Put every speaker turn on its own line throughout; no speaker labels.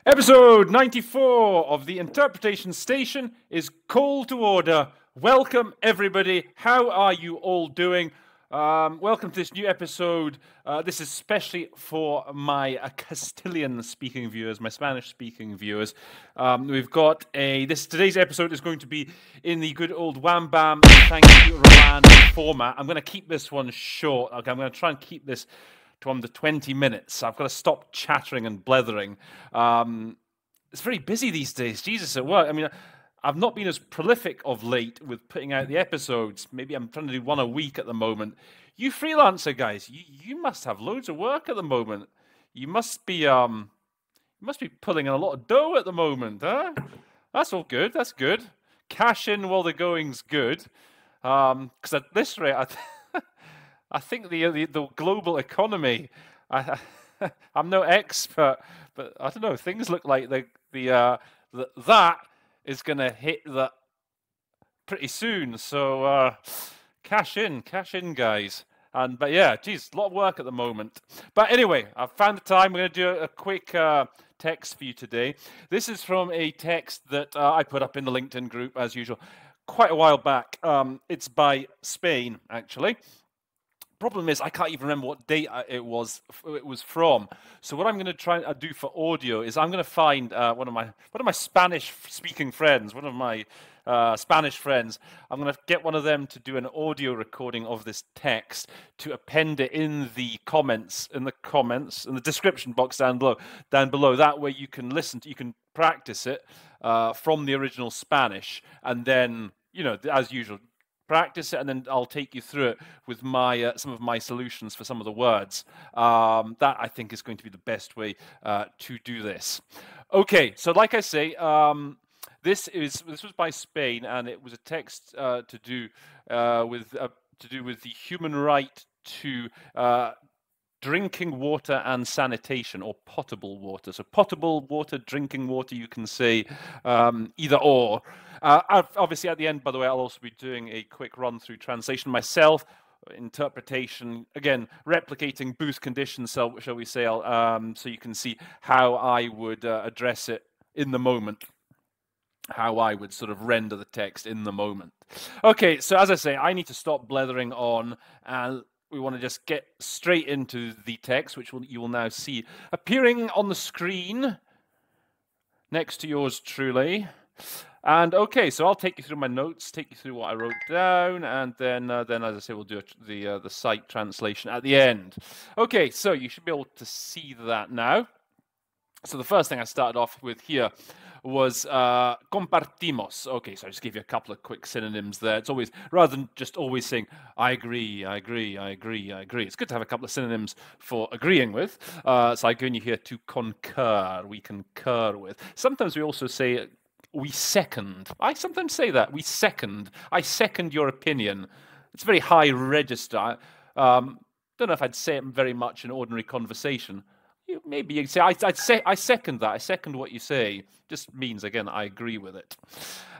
Episode 94 of the Interpretation Station is call to order. Welcome, everybody. How are you all doing? Welcome to this new episode. This is especially for my Castilian-speaking viewers, my Spanish-speaking viewers. We've got today's episode is going to be in the good old Wham Bam, thank you, Roland format. I'm going to keep this one short. Okay, I'm going to try and keep this to under 20 minutes. I've got to stop chattering and blethering. It's very busy these days. Jesus, at work. I mean, I've not been as prolific of late with putting out the episodes. Maybe I'm trying to do one a week at the moment. You freelancer guys, you must have loads of work at the moment. You must be pulling in a lot of dough at the moment, huh? That's all good. That's good. Cash in while the going's good. Because at this rate, I think the global economy. I'm no expert, but I don't know. Things look like that is going to hit that pretty soon. So cash in, guys. But yeah, geez, a lot of work at the moment. But anyway, I've found the time. We're going to do a quick text for you today. This is from a text that I put up in the LinkedIn group as usual, quite a while back. It's by Spain, actually. Problem is, I can't even remember what date it was from. So what I'm going to try and do for audio is I'm going to find one of my Spanish-speaking friends, one of my Spanish friends. I'm going to get one of them to do an audio recording of this text to append it in the comments, in the description box down below. That way you can you can practice it from the original Spanish, and then as usual, practice it, and then I'll take you through it with my some of my solutions for some of the words. That I think is going to be the best way to do this. Okay, so like I say, this was by Spain, and it was a text to do with the human right to drinking water and sanitation, or potable water. So potable water, drinking water, you can say either or. Obviously, at the end, by the way, I'll also be doing a quick run-through translation myself, interpretation, again, replicating booth conditions, so shall we say, so you can see how I would address it in the moment, how I would sort of render the text in the moment. Okay, so as I say, I need to stop blethering on, and we want to just get straight into the text, which you will now see appearing on the screen next to yours truly. And okay, so I'll take you through my notes, take you through what I wrote down, and then as I say, we'll do the site translation at the end. Okay, so you should be able to see that now. So the first thing I started off with here was compartimos. Okay, so I just give you a couple of quick synonyms there. It's always, rather than just always saying, I agree, I agree, I agree, I agree. It's good to have a couple of synonyms for agreeing with. So I go in here to concur, we concur with. Sometimes we also say, we second. I sometimes say that, we second. I second your opinion. It's very high register. Don't know if I'd say it very much in ordinary conversation. Maybe you say, I second that. I second what you say. Just means, again, I agree with it.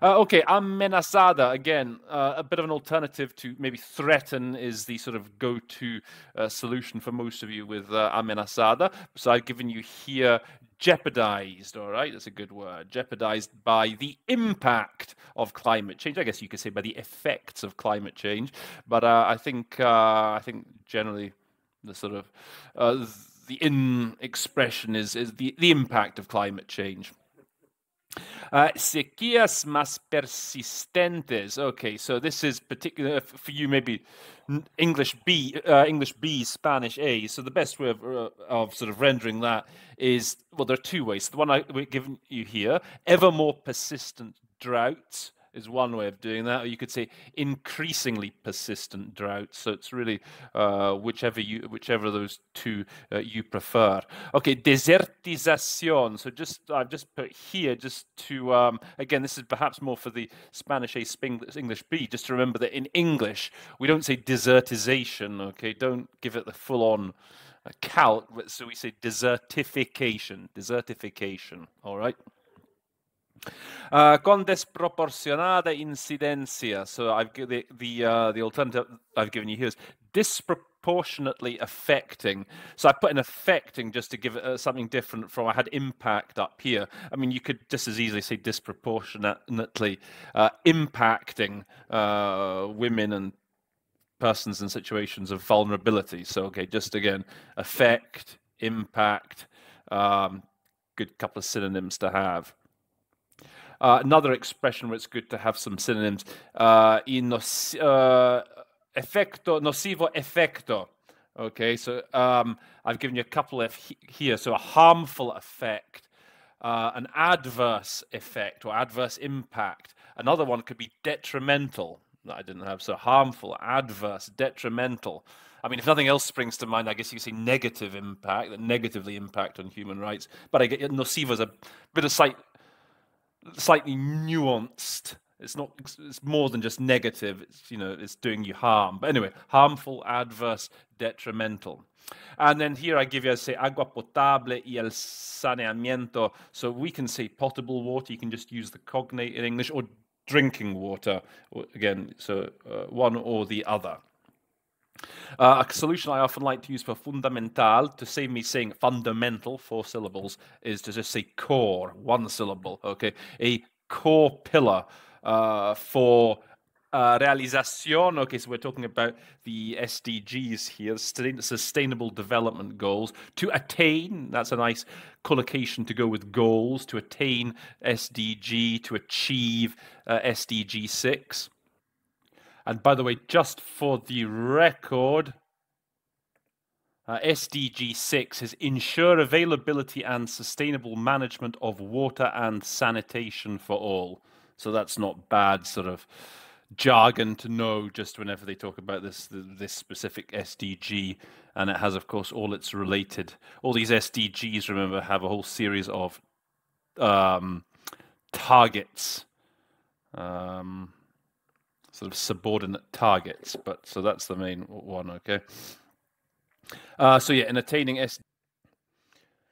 Okay, amenazada. Again, a bit of an alternative to maybe threaten is the sort of go-to solution for most of you with amenazada. So I've given you here jeopardized, all right? That's a good word. Jeopardized by the impact of climate change. I guess you could say by the effects of climate change. But I think generally the sort of the expression is the impact of climate change. Sequías más persistentes. Okay, so this is particular for you, maybe English B, Spanish A. So the best way of sort of rendering that is, well, there are two ways. The one we've given you here, ever more persistent droughts, is one way of doing that, or you could say increasingly persistent droughts. So it's really whichever of those two you prefer. Okay, desertización. So I've just put here just to again, this is perhaps more for the Spanish A, English B. Just to remember that in English we don't say desertization. Okay, don't give it the full-on calc. So we say desertification. Desertification. All right. Con desproporcionada incidencia. So I've the alternative I've given you here is disproportionately affecting. So I put in affecting just to give it something different from I had impact up here. I mean, you could just as easily say disproportionately impacting women and persons in situations of vulnerability. So okay, just again, affect, impact, good couple of synonyms to have. Another expression where it's good to have some synonyms, effecto, nocivo effecto. Okay, so I've given you a couple of here. So a harmful effect, an adverse effect or adverse impact. Another one could be detrimental. That I didn't have. So harmful, adverse, detrimental. I mean, if nothing else springs to mind, I guess you could say negative impact, that negatively impact on human rights. But I get nocivo is a bit of slightly nuanced. It's not. It's more than just negative. It's it's doing you harm. But anyway, harmful, adverse, detrimental. And then here I give you, I say, agua potable y el saneamiento. So we can say potable water. You can just use the cognate in English, or drinking water. Again, so one or the other. A solution I often like to use for fundamental, to save me saying fundamental, 4 syllables, is to just say core, 1 syllable, okay? A core pillar for realización, okay, so we're talking about the SDGs here, Sustainable Development Goals. To attain, that's a nice collocation to go with goals, to attain SDG, to achieve SDG 6. And by the way, just for the record, SDG 6 is ensure availability and sustainable management of water and sanitation for all. So that's not bad sort of jargon to know just whenever they talk about this specific SDG. And it has, of course, all these SDGs, remember, have a whole series of targets. Sort of subordinate targets, but so that's the main one, okay? So yeah, in attaining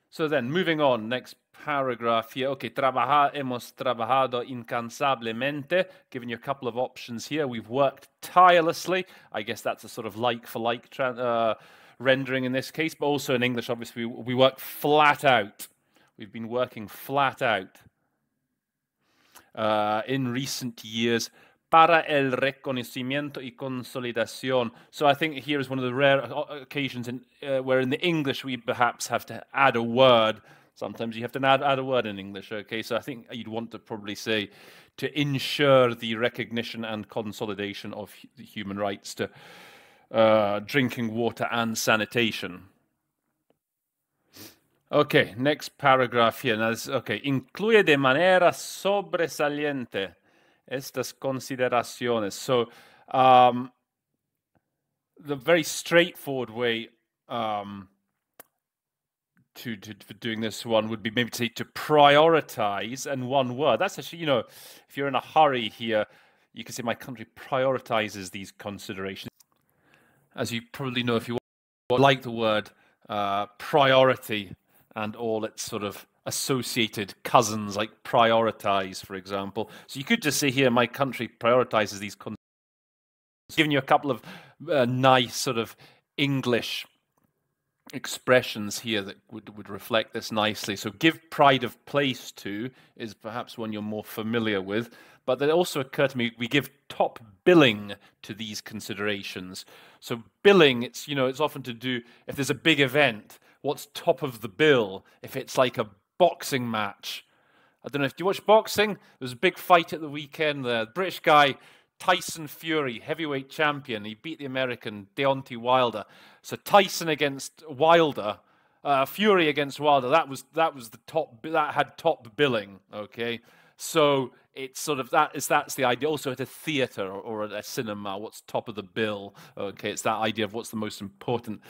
So then, moving on, next paragraph here. Okay, hemos trabajado incansablemente. Giving you a couple of options here. We've worked tirelessly. I guess that's a sort of like-for-like rendering in this case, but also in English, obviously, we work flat out. We've been working flat out in recent years. Para el reconocimiento y consolidación. So I think here is one of the rare occasions where in the English we perhaps have to add a word. Sometimes you have to add a word in English, okay? So I think you'd want to probably say to ensure the recognition and consolidation of human rights to drinking water and sanitation. Okay, next paragraph here. Now, okay, incluye de manera sobresaliente estas consideraciones. So, the very straightforward way to doing this one would be maybe to say to prioritize, and one word. That's actually, if you're in a hurry here, you can say my country prioritizes these considerations. As you probably know, if you like the word priority and all its sort of associated cousins like prioritize, for example. So you could just say here, my country prioritizes these concepts. Giving you a couple of nice sort of English expressions here that would reflect this nicely. So give pride of place to is perhaps one you're more familiar with, but that also occurred to me, we give top billing to these considerations. So billing, it's often to do, if there's a big event, what's top of the bill? If it's like a boxing match. I don't know, do you watch boxing? There was a big fight at the weekend. The British guy, Tyson Fury, heavyweight champion, he beat the American Deontay Wilder. So Tyson against Wilder, Fury against Wilder, that was the top, that had top billing, okay? So it's sort of that's the idea. Also at a theatre or at a cinema, what's top of the bill? Okay, it's that idea of what's the most important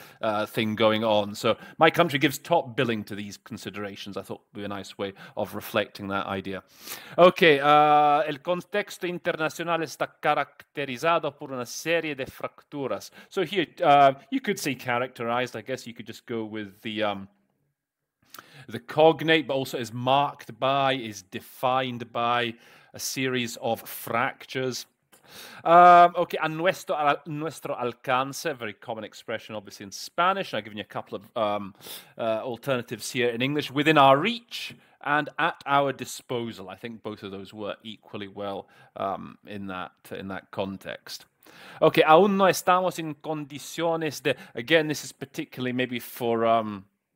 thing going on. So my country gives top billing to these considerations. I thought would be a nice way of reflecting that idea. Okay, el contexto internacional está caracterizado por una serie de fracturas. So here you could say characterized. I guess you could just go with the the cognate, but also is marked by, is defined by a series of fractures. Okay, a nuestro alcance, a very common expression, obviously, in Spanish. I've given you a couple of alternatives here in English. Within our reach and at our disposal. I think both of those work equally well in that context. Okay, aún no estamos en condiciones de... Again, this is particularly maybe for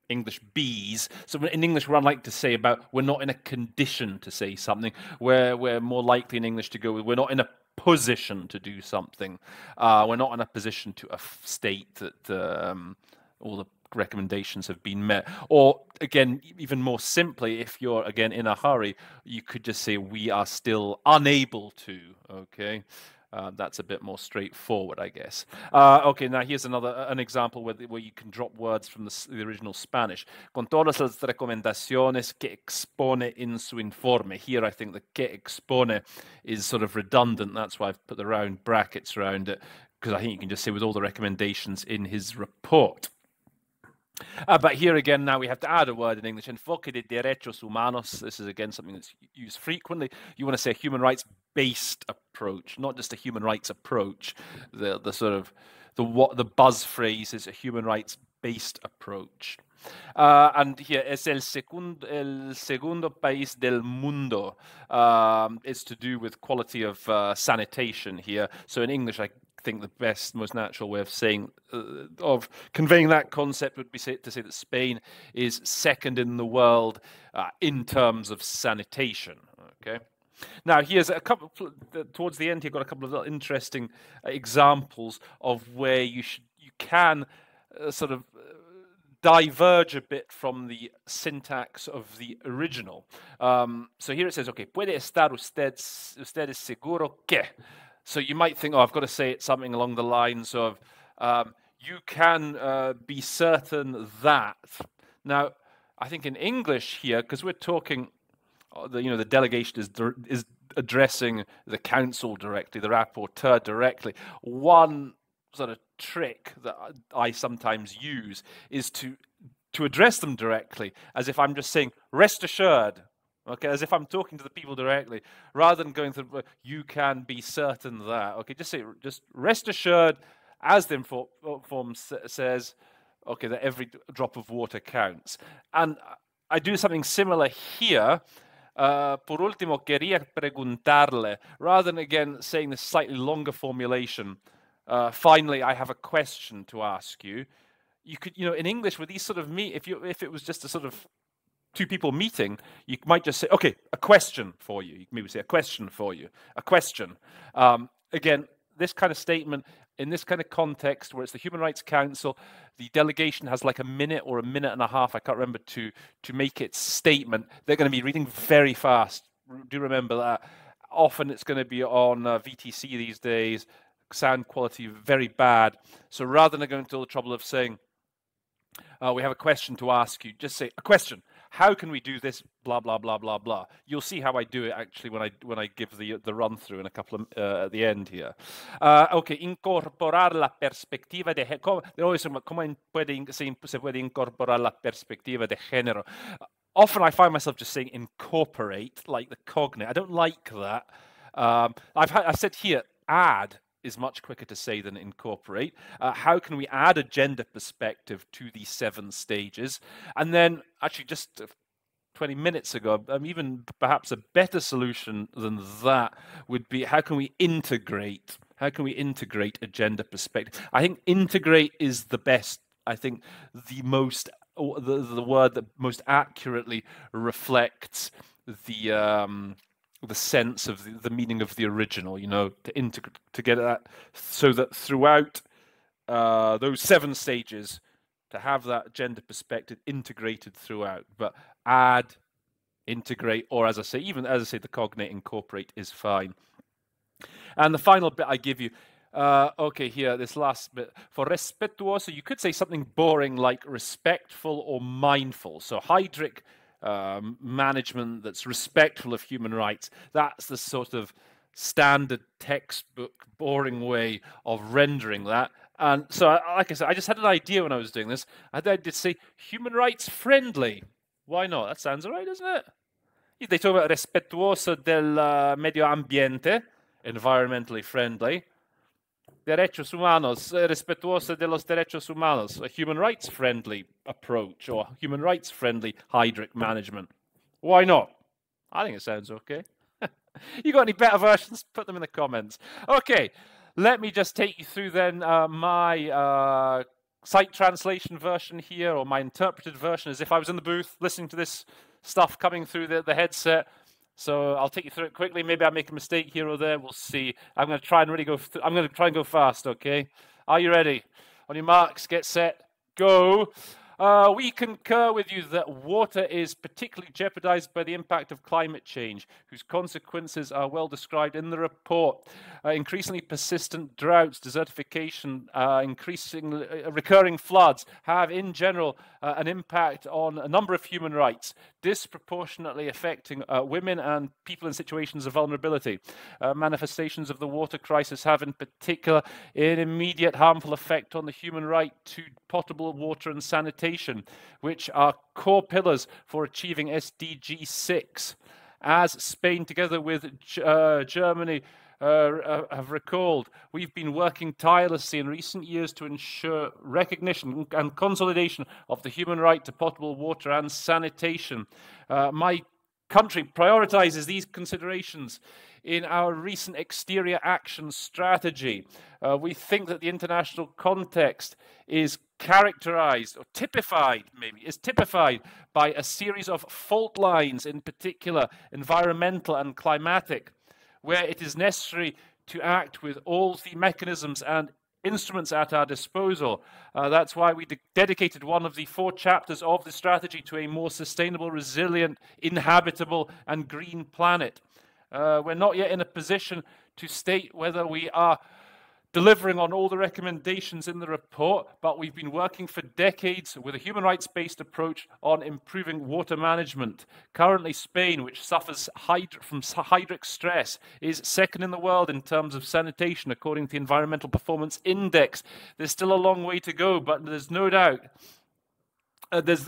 English Bs. So in English, we're unlike to say about we're not in a condition to say something. We're more likely in English to go with we're not in a position to do something. We're not in a position to state that all the recommendations have been met. Or again, even more simply, if you're again in a hurry, you could just say we are still unable to. Okay. That's a bit more straightforward, I guess. Okay, now here's an example where you can drop words from the original Spanish. Con todas las recomendaciones que expone en su informe. Here, I think the que expone is sort of redundant. That's why I've put the round brackets around it, because I think you can just say with all the recommendations in his report. But here again, now we have to add a word in English. Enfoque de derechos humanos. This is again something that's used frequently. You want to say a human rights-based approach, not just a human rights approach. The sort of the buzz phrase is a human rights-based approach. And here es el segundo país del mundo. It's to do with quality of sanitation here. So in English, I think the best, most natural way of saying, of conveying that concept would be to say that Spain is second in the world in terms of sanitation. Okay. Now here's a couple towards the end. You've got a couple of little interesting examples of where you can sort of diverge a bit from the syntax of the original. So here it says, okay, puede estar ustedes seguro que. So you might think, oh, I've got to say it something along the lines of, you can be certain that. Now, I think in English here, because we're talking, the delegation is addressing the council directly, the rapporteur directly. One sort of trick that I sometimes use is to address them directly, as if I'm just saying, rest assured. Okay, as if I'm talking to the people directly, rather than going through, you can be certain that. Okay, just rest assured, as the form says, okay, that every drop of water counts. And I do something similar here. Por último, quería preguntarle, rather than again saying this slightly longer formulation. Finally, I have a question to ask you. You could, in English with these sort of if it was just a sort of two people meeting, you might just say, okay, a question for you. You can maybe say a question for you, a question. Again, this kind of statement in this kind of context where it's the Human Rights Council, the delegation has like a minute or a minute and a half, I can't remember, to make its statement. They're going to be reading very fast. Do remember that. Often it's going to be on VTC these days, sound quality very bad. So rather than going to the trouble of saying, we have a question to ask you, just say a question. How can we do this? Blah blah blah blah blah. You'll see how I do it actually when I give the run through in a couple of at the end here. Okay, incorporar la perspectiva de género. ¿Cómo se puede incorporar la perspectiva de género? Often I find myself just saying incorporate, like the cognate. I don't like that. I've said here add is much quicker to say than incorporate. How can we add a gender perspective to these 7 stages? And then, actually, just 20 minutes ago, even perhaps a better solution than that would be, how can we integrate? How can we integrate a gender perspective? I think integrate is the best. I think the word that most accurately reflects the sense of the meaning of the original, to get that, so that throughout those 7 stages, to have that gender perspective integrated throughout. But add, integrate, or as I say, the cognate incorporate is fine. And the final bit I give you, okay, here, this last bit, for respetuoso, you could say something boring like respectful or mindful. So hydric management that's respectful of human rights. That's the sort of standard textbook, boring way of rendering that. And so, like I said, I just had an idea when I was doing this. I did say human rights friendly. Why not? That sounds all right, doesn't it? They talk about respetuoso del medio ambiente, environmentally friendly. Derechos humanos, respetuoso de los derechos humanos, a human rights friendly approach or human rights friendly hydric management. Why not? I think it sounds okay. You got any better versions? Put them in the comments. Okay, let me just take you through then my site translation version here, or my interpreted version, as if I was in the booth listening to this stuff coming through the headset. So I'll take you through it quickly. Maybe I make a mistake here or there. We'll see. I'm going to try and really go. I'm going to try and go fast. Okay. Are you ready? On your marks, get set, go. We concur with you that water is particularly jeopardized by the impact of climate change, whose consequences are well described in the report. Increasingly persistent droughts, desertification, increasingly recurring floods have, in general, an impact on a number of human rights, disproportionately affecting women and people in situations of vulnerability. Manifestations of the water crisis have, in particular, an immediate harmful effect on the human right to potable water and sanitation, which are core pillars for achieving SDG 6. As Spain, together with Germany, have recalled, we've been working tirelessly in recent years to ensure recognition and consolidation of the human right to potable water and sanitation. My country prioritizes these considerations in our recent exterior action strategy. We think that the international context is characterized, or typified by a series of fault lines, in particular environmental and climatic, where it is necessary to act with all the mechanisms and instruments at our disposal. That's why we dedicated one of the 4 chapters of the strategy to a more sustainable, resilient, inhabitable, and green planet. We're not yet in a position to state whether we are delivering on all the recommendations in the report, but we've been working for decades with a human rights-based approach on improving water management. Currently, Spain, which suffers from hydric stress, is second in the world in terms of sanitation, according to the Environmental Performance Index. There's still a long way to go, but there's no doubt there's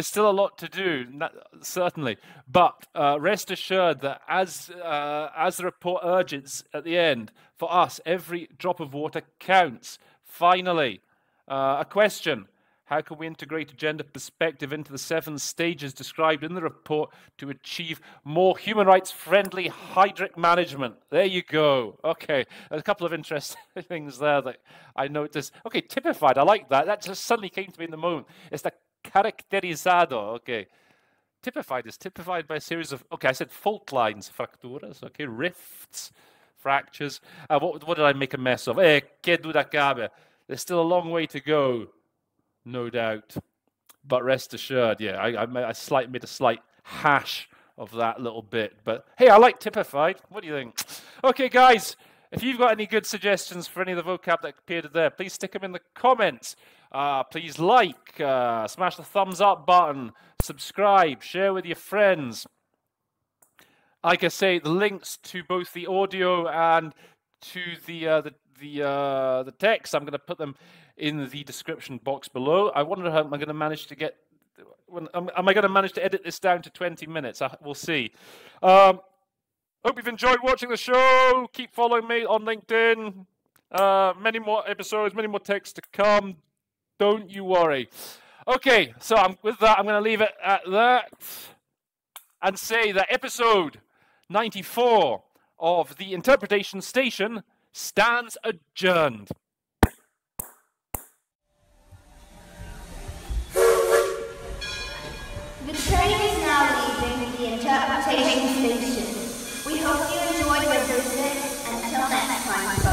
still a lot to do, certainly. But rest assured that as the report urges at the end, for us, every drop of water counts. Finally, a question. How can we integrate a gender perspective into the 7 stages described in the report to achieve more human rights-friendly hydric management? There you go. Okay, there's a couple of interesting things there that I noticed. Okay, typified, I like that. That just suddenly came to me in the moment. It's the caracterizado, okay. Typified is typified by a series of, okay, I said fault lines, fracturas, okay, rifts, fractures. What did I make a mess of? Que duda cabe. There's still a long way to go. No doubt. But rest assured, yeah, I made a slight hash of that little bit. But hey, I like typified. What do you think? Okay, guys, if you've got any good suggestions for any of the vocab that appeared there, please stick them in the comments. Please like, smash the thumbs up button, subscribe, share with your friends. Like I say, the links to both the audio and to the text, I'm going to put them in the description box below. I wonder how am I going to manage to get. Am I going to manage to edit this down to 20 minutes? We'll see. Hope you've enjoyed watching the show. Keep following me on LinkedIn. Many more episodes, many more texts to come. Don't you worry. Okay, so with that, I'm going to leave it at that and say that episode 94 of the Interpretation Station stands adjourned.
The train is now leaving the Interpretation Station. We hope you enjoyed your visit. Until next time.